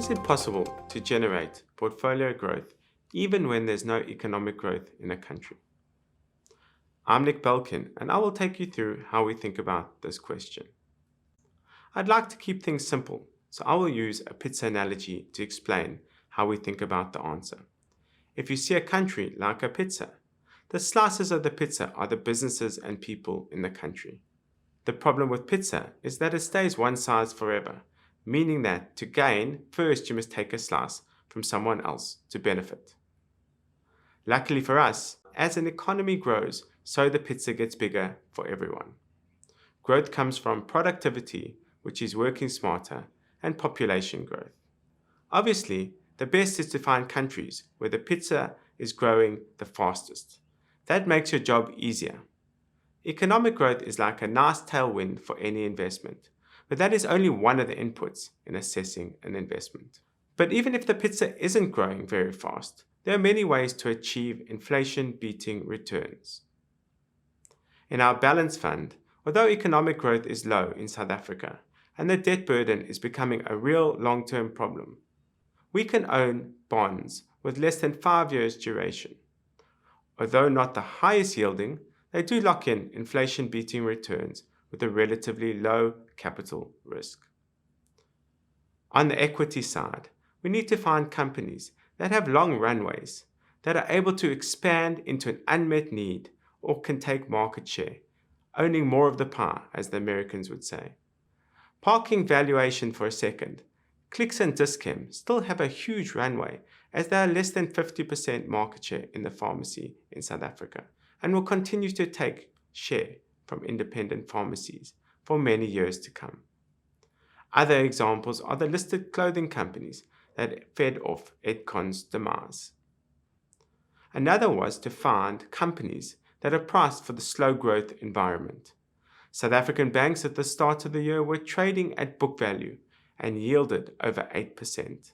Is it possible to generate portfolio growth even when there's no economic growth in a country? I'm Balkin, and I will take you through how we think about this question. I'd like to keep things simple, so I will use a pizza analogy to explain how we think about the answer. If you see a country like a pizza, the slices of the pizza are the businesses and people in the country. The problem with pizza is that it stays one size forever, meaning that to gain, first you must take a slice from someone else to benefit. Luckily for us, as an economy grows, so the pizza gets bigger for everyone. Growth comes from productivity, which is working smarter, and population growth. Obviously, the best is to find countries where the pizza is growing the fastest. That makes your job easier. Economic growth is like a nice tailwind for any investment, but that is only one of the inputs in assessing an investment. But even if the pizza isn't growing very fast, there are many ways to achieve inflation-beating returns. In our balance fund, although economic growth is low in South Africa and the debt burden is becoming a real long-term problem, we can own bonds with less than 5 years duration. Although not the highest yielding, they do lock in inflation-beating returns with a relatively low capital risk. On the equity side, we need to find companies that have long runways, that are able to expand into an unmet need or can take market share, owning more of the pie, as the Americans would say. Parking valuation for a second, Clicks and Dis-Chem still have a huge runway as they are less than 50% market share in the pharmacy in South Africa and will continue to take share from independent pharmacies for many years to come. Other examples are the listed clothing companies that fed off Edcon's demise. Another was to find companies that are priced for the slow growth environment. South African banks at the start of the year were trading at book value and yielded over 8%.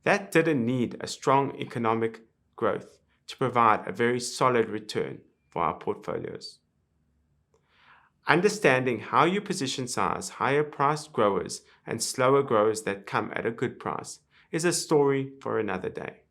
That didn't need a strong economic growth to provide a very solid return for our portfolios. Understanding how you position size higher priced growers and slower growers that come at a good price is a story for another day.